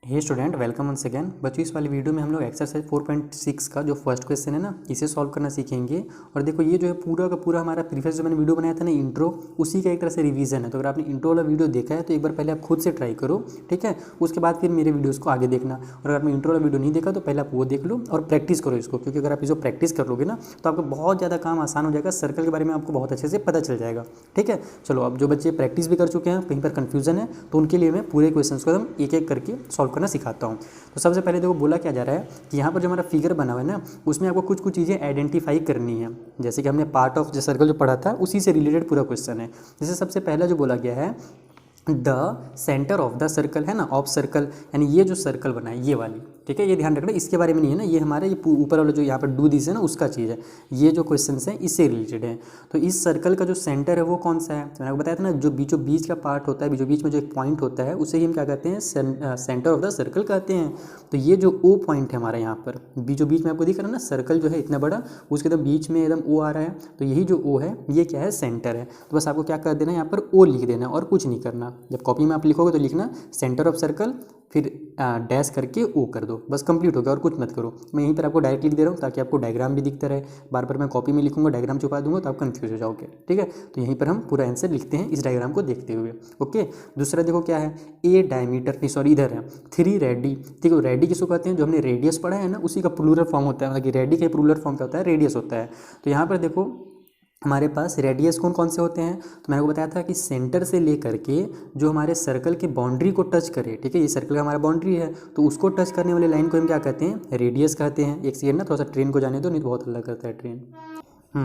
हे student, welcome once again. बच्चों, इस वाली वीडियो में हम लोग एक्सरसाइज 4.6 का जो फर्स्ट क्वेश्चन है ना, इसे सॉल्व करना सीखेंगे। और देखो, ये जो है पूरा का पूरा हमारा प्रीवियस जो मैंने वीडियो बनाया था ना, इंट्रो, उसी का एक तरह से रिवीजन है। तो अगर आपने इंट्रो वाला वीडियो देखा है तो एक बार पहले आप खुद से ट्राई करो, ठीक है। उसके बाद फिर मेरे वीडियोज़ को आगे देखना। और अगर आपने इंट्रो वाला वीडियो नहीं देखा तो पहले आप वो देख लो और प्रैक्टिस करो इसको, क्योंकि अगर आप इसको प्रैक्टिस कर लोगे ना तो आपको बहुत ज़्यादा काम आसान हो जाएगा। सर्कल के बारे में आपको बहुत अच्छे से पता चल जाएगा, ठीक है। चलो, अब जो बच्चे प्रैक्टिस भी कर चुके हैं, कहीं पर कन्फ्यूजन है, तो उनके लिए मैं पूरे क्वेश्चन को एकदम एक एक करके सॉल्व करना सिखाता हूँ। तो सबसे पहले देखो, बोला क्या जा रहा है कि यहाँ पर जो हमारा फिगर बना हुआ है ना, उसमें आपको कुछ कुछ चीज़ें आइडेंटिफाई करनी है। जैसे कि हमने पार्ट ऑफ द सर्कल जो पढ़ा था उसी से रिलेटेड पूरा क्वेश्चन है। जैसे सबसे पहला जो बोला गया है, the centre of the circle है ना, ऑफ सर्कल, यानी ये जो सर्कल बना है ये वाली, ठीक है। ये ध्यान रखना, इसके बारे में नहीं है ना, ये हमारे ये ऊपर वाला जो यहाँ पर डू दिस है ना, उसका चीज़ है। ये जो क्वेश्चन है इससे रिलेटेड है। तो इस सर्कल का जो सेंटर है वो कौन सा है, तो मैंने आपको बताया था ना, जो बीचों बीच का पार्ट होता है, बीचों बीच में जो एक पॉइंट होता है, उसे ही हम क्या कहते हैं, सेंटर ऑफ द सर्कल कहते हैं। तो ये जो ओ पॉइंट है हमारा यहाँ पर बीचों बीच में, आपको दिख रहा है ना, सर्कल जो है इतना बड़ा, उसके एकदम बीच में एकदम ओ आ रहा है। तो यही जो ओ है ये क्या है, सेंटर है। तो बस आपको क्या कर देना है, यहाँ पर ओ लिख देना और कुछ नहीं करना। जब कॉपी में आप लिखोगे तो लिखना सेंटर ऑफ सर्कल, फिर डैश करके ओ कर दो, बस कंप्लीट हो गया और कुछ मत करो। मैं यहीं पर आपको डायरेक्ट लिख दे रहा हूँ ताकि आपको डायग्राम भी दिखता रहे। बार बार मैं कॉपी में लिखूंगा, डायग्राम छुपा दूंगा तो आप कंफ्यूज हो जाओगे, ठीक है। तो यहीं पर हम पूरा आंसर लिखते हैं इस डायग्राम को देखते हुए, ओके। दूसरा देखो क्या है, ए डायमीटर, नहीं सॉरी इधर है 3 रेडी, ठीक है। रेडी किसको कहते हैं, जो हमने रेडियस पढ़ा है ना, उसी का प्लूरल फॉर्म होता है, मतलब कि रेडी का प्लूरल फॉर्म क्या होता है, रेडियस होता है। तो यहाँ पर देखो हमारे पास रेडियस कौन कौन से होते हैं, तो मैंने को बताया था कि सेंटर से लेकर के जो हमारे सर्कल के बाउंड्री को टच करे, ठीक है, ये सर्कल का हमारा बाउंड्री है, तो उसको टच करने वाले लाइन को हम क्या कहते हैं, रेडियस कहते हैं। एक सेकंड ना, थोड़ा सा ट्रेन को जाने दो, नहीं तो बहुत हल्ला करता है ट्रेन।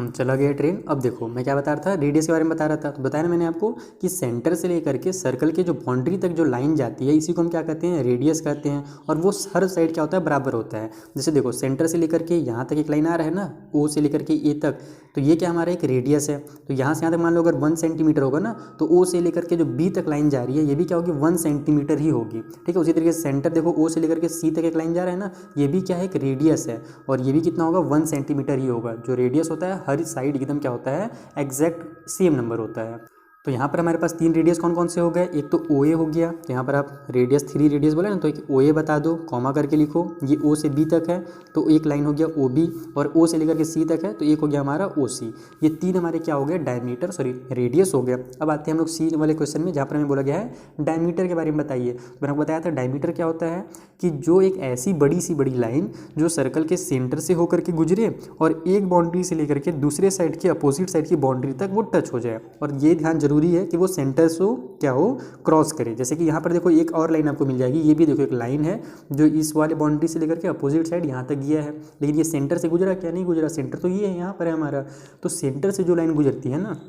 चला गया ट्रेन। अब देखो मैं क्या बता रहा था, रेडियस के बारे में बता रहा था। तो बताया ना मैंने आपको कि सेंटर से लेकर के सर्कल के जो बाउंड्री तक जो लाइन जाती है, इसी को हम क्या कहते हैं, रेडियस कहते हैं। और वो हर साइड क्या होता है, बराबर होता है। जैसे देखो, सेंटर से लेकर के यहाँ तक एक लाइन आ रहा है ना, ओ से लेकर के ए तक, तो ये क्या हमारा एक रेडियस है। तो यहाँ से यहाँ तक मान लो अगर 1 सेंटीमीटर होगा ना, तो ओ से लेकर के जो बी तक लाइन जा रही है, ये भी क्या होगी, 1 सेंटीमीटर ही होगी, ठीक है। उसी तरीके से सेंटर देखो, ओ से लेकर के सी तक एक लाइन जा रहा है ना, ये भी क्या है, एक रेडियस है। और ये भी कितना होगा, 1 सेंटीमीटर ही होगा। जो रेडियस होता है हर साइड एकदम क्या होता है, एग्जैक्ट सेम नंबर होता है। तो यहाँ पर हमारे पास 3 रेडियस कौन कौन से हो गए, एक तो ओ ए हो गया, तो यहाँ पर आप रेडियस 3 रेडियस बोले ना, तो एक ओ ए बता दो, कॉमा करके लिखो। ये ओ से बी तक है तो एक लाइन हो गया ओ बी, और ओ से लेकर के सी तक है तो एक हो गया हमारा ओ सी। ये 3 हमारे क्या हो गए, डायमीटर, सॉरी रेडियस हो गया। अब आते हैं हम लोग सी वाले क्वेश्चन में, जहाँ पर हमें बोला गया है डायमीटर के बारे में बताइए। तो मैंने आपको बताया था डायमीटर क्या होता है कि जो एक ऐसी बड़ी सी बड़ी लाइन जो सर्कल के सेंटर से होकर के गुजरे और एक बाउंड्री से लेकर के दूसरे साइड की अपोजिट साइड की बाउंड्री तक वो टच हो जाए। और ये ध्यान जरूरी है कि वो सेंटर से क्या हो, क्रॉस करे। जैसे कि यहाँ पर देखो एक और लाइन आपको मिल जाएगी, ये भी देखो एक लाइन है जो इस वाले बाउंड्री से लेकर के अपोजिट साइड यहाँ तक गया है, लेकिन ये सेंटर से गुजरा क्या, नहीं गुजरा। सेंटर तो ये है, यहाँ पर है हमारा। तो सेंटर से जो लाइन गुजरती है ना,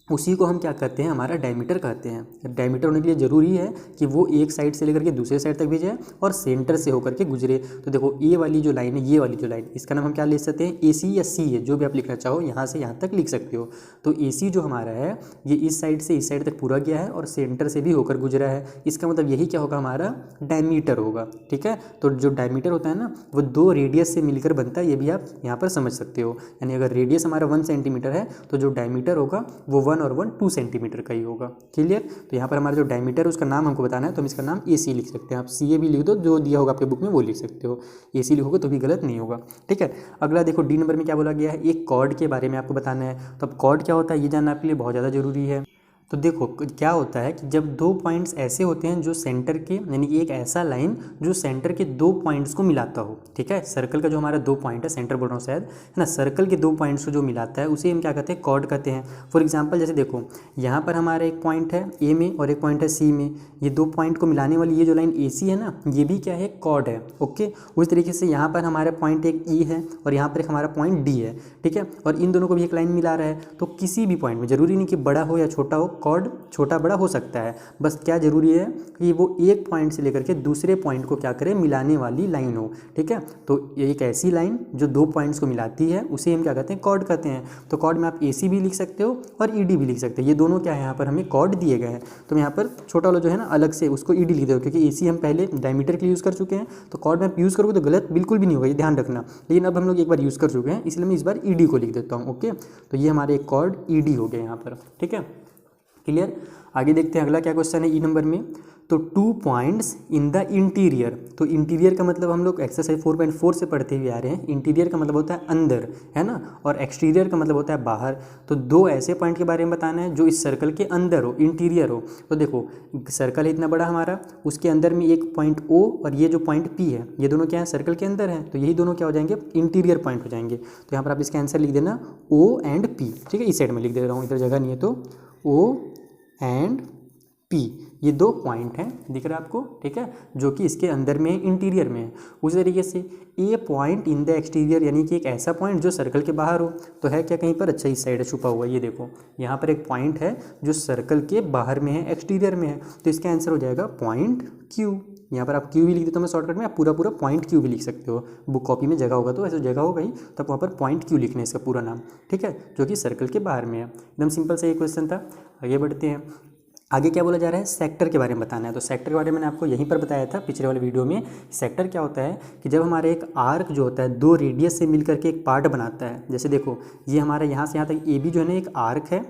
उसी को हम क्या कहते हैं, हमारा डायमीटर कहते हैं। डायमीटर होने के लिए ज़रूरी है कि वो एक साइड से लेकर के दूसरे साइड तक भी जाए और सेंटर से होकर के गुजरे। तो देखो ए वाली जो लाइन है, ये वाली जो लाइन, इसका नाम हम क्या लिख सकते हैं, ए सी या सी है, जो भी आप लिखना चाहो, यहाँ से यहाँ तक लिख सकते हो। तो ए सी जो हमारा है, ये इस साइड से इस साइड तक पूरा गया है और सेंटर से भी होकर गुजरा है। इसका मतलब यही क्या होगा, हमारा डायमीटर होगा, ठीक है। तो जो डायमीटर होता है ना, वो 2 रेडियस से मिलकर बनता है, ये भी आप यहाँ पर समझ सकते हो। यानी अगर रेडियस हमारा 1 सेंटीमीटर है तो जो डायमीटर होगा वो 1 और 1 2 सेंटीमीटर का ही होगा, क्लियर। तो यहाँ पर हमारा जो डायमीटर है उसका नाम हमको बताना है, तो हम इसका नाम ए सी लिख सकते हैं। आप सी ए भी लिख दो, जो दिया होगा आपके बुक में वो लिख सकते हो। ए सी लिखोगे तो भी गलत नहीं होगा, ठीक है। अगला देखो, डी नंबर में क्या बोला गया है, एक कॉर्ड के बारे में आपको बताना है। तो अब कॉर्ड क्या होता है ये जानना आपके लिए बहुत ज़्यादा जरूरी है। तो देखो क्या होता है कि जब 2 पॉइंट्स ऐसे होते हैं जो सेंटर के, यानी कि एक ऐसा लाइन जो सेंटर के 2 पॉइंट्स को मिलाता हो, ठीक है। सर्कल का जो हमारा 2 पॉइंट है, सेंटर बोल रहा हूँ शायद, है ना, सर्कल के 2 पॉइंट्स को जो मिलाता है उसे हम क्या कहते हैं, कॉर्ड कहते हैं। फॉर एग्जांपल जैसे देखो, यहाँ पर हमारा एक पॉइंट है ए में और एक पॉइंट है सी में, ये 2 पॉइंट को मिलाने वाली ये जो लाइन ए सी है ना, ये भी क्या है, कॉर्ड है, ओके। उस तरीके से यहाँ पर हमारा पॉइंट एक ई है और यहाँ पर एक हमारा पॉइंट डी है, ठीक है। और इन दोनों को भी एक लाइन मिला रहा है, तो किसी भी पॉइंट में, जरूरी नहीं कि बड़ा हो या छोटा हो, कॉर्ड छोटा बड़ा हो सकता है, बस क्या जरूरी है कि वो एक पॉइंट से लेकर के दूसरे पॉइंट को क्या करे, मिलाने वाली लाइन हो, ठीक है। तो एक ऐसी लाइन जो 2 पॉइंट्स को मिलाती है उसे हम क्या कहते हैं, कॉर्ड कहते हैं। तो कॉर्ड में आप ए सी भी लिख सकते हो और ई डी भी लिख सकते हो। ये दोनों क्या है, यहाँ पर हमें कॉर्ड दिए गए हैं। तो यहाँ पर छोटा वाला जो है ना, अलग से उसको ई डी लिख दो, क्योंकि ए सी हम पहले डायमीटर के लिए यूज़ कर चुके हैं। तो कॉर्ड में आप यूज़ करोगे तो गलत बिल्कुल भी नहीं होगा, ये ध्यान रखना। लेकिन अब हम लोग एक बार यूज़ कर चुके हैं, इसलिए मैं इस बार ई डी को लिख देता हूँ, ओके। तो ये हमारे एक कॉर्ड ई डी हो गया यहाँ पर, ठीक है, क्लियर। आगे देखते हैं अगला क्या क्वेश्चन है ई नंबर में। तो 2 पॉइंट्स इन द इंटीरियर। तो इंटीरियर का मतलब हम लोग एक्सरसाइज 4.4 से पढ़ते हुए आ रहे हैं, इंटीरियर का मतलब होता है अंदर, है ना, और एक्सटीरियर का मतलब होता है बाहर। तो 2 ऐसे पॉइंट के बारे में बताना है जो इस सर्कल के अंदर हो, इंटीरियर हो। तो देखो सर्कल है इतना बड़ा हमारा, उसके अंदर में एक पॉइंट O और ये जो पॉइंट P है, ये दोनों क्या है, सर्कल के अंदर है, तो यही दोनों क्या हो जाएंगे, इंटीरियर पॉइंट हो जाएंगे। तो यहाँ पर आप इसका आंसर लिख देना O एंड P, ठीक है, इस साइड में लिख दे रहा हूँ, इधर जगह नहीं है, तो O एंड P, ये 2 पॉइंट हैं, दिख रहा है आपको, ठीक है, जो कि इसके अंदर में इंटीरियर में है। उसी तरीके से ए पॉइंट इन द एक्सटीरियर, यानी कि एक ऐसा पॉइंट जो सर्कल के बाहर हो, तो है क्या कहीं पर, अच्छा इस साइड छुपा हुआ है, ये देखो यहाँ पर एक पॉइंट है जो सर्कल के बाहर में है, एक्सटीरियर में है, तो इसका आंसर हो जाएगा पॉइंट Q। यहाँ पर आप Q भी लिख देते हो, मैं शॉर्टकट में, आप पूरा पॉइंट Q भी लिख सकते हो, बुक कॉपी में जगह होगा तो ऐसे जगह होगा ही, तब वहाँ पर पॉइंट Q लिखना है इसका पूरा नाम, ठीक है, जो कि सर्कल के बाहर में है। एकदम सिंपल सा ये क्वेश्चन था। आगे बढ़ते हैं, आगे क्या बोला जा रहा है, सेक्टर के बारे में बताना है। तो सेक्टर के बारे में मैंने आपको यहीं पर बताया था पिछले वाले वीडियो में। सेक्टर क्या होता है कि जब हमारे एक आर्क जो होता है 2 रेडियस से मिलकर के एक पार्ट बनाता है, जैसे देखो ये हमारा यहाँ से यहाँ तक AB जो है ना एक आर्क है,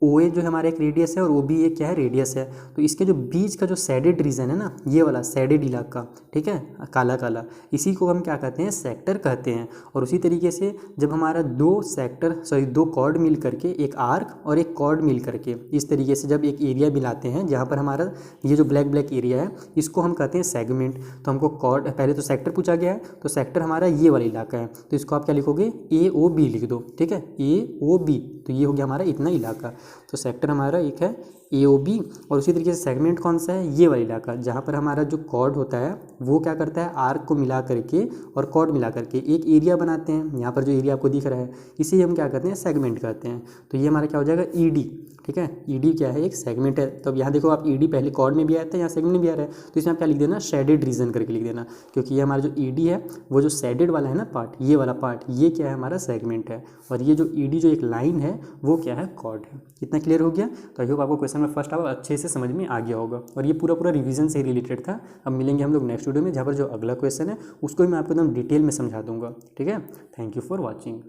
OA जो है हमारा एक रेडियस है और OB एक क्या है, रेडियस है। तो इसके जो बीच का जो सैडेड रीजन है ना, ये वाला सैडेड इलाका, ठीक है, काला काला, इसी को हम क्या कहते हैं, सेक्टर कहते हैं। और उसी तरीके से जब हमारा 2 कॉर्ड मिल करके, एक आर्क और एक कॉर्ड मिल करके, इस तरीके से जब एक एरिया मिलाते हैं, जहाँ पर हमारा ये जो ब्लैक एरिया है, इसको हम कहते हैं सेगमेंट। तो हमको कॉर्ड, पहले तो सेक्टर पूछा गया है, तो सेक्टर हमारा ये वाला इलाका है, तो इसको आप क्या लिखोगे, AOB लिख दो, ठीक है, AOB, तो ये हो गया हमारा इतना इलाका। तो सेक्टर हमारा एक है AOB, और उसी तरीके से सेगमेंट कौन सा है, ये वाला इलाका, जहाँ पर हमारा जो कॉर्ड होता है वो क्या करता है, आर्क को मिला करके और कॉर्ड मिला करके एक एरिया बनाते हैं। यहाँ पर जो एरिया आपको दिख रहा है इसे हम क्या कहते हैं, सेगमेंट कहते हैं। तो ये हमारा क्या हो जाएगा, ED, ठीक है, ED क्या है, एक सेगमेंट है। तो अब यहाँ देखो आप ED पहले कॉर्ड में भी आया था, यहाँ सेगमेंट में भी आ रहा है, तो इसमें आप क्या लिख देना, शेडेड रीजन करके लिख देना, क्योंकि ये हमारा जो ED है वो जो शेडेड वाला है ना पार्ट, ये वाला पार्ट, ये क्या है, हमारा सेगमेंट है, और ये जो ED जो एक लाइन है वो क्या है, कॉर्ड है। इतना क्लियर हो गया। तो आई होप आपको क्वेश्चन में फर्स्ट हाफ अच्छे से समझ में आ गया होगा, और ये पूरा रिवीजन से रिलेटेड था। अब मिलेंगे हम लोग नेक्स्ट वीडियो में, जहाँ पर जो अगला क्वेश्चन है उसको भी मैं आपको एकदम डिटेल में समझा दूंगा, ठीक है। Thank you for watching.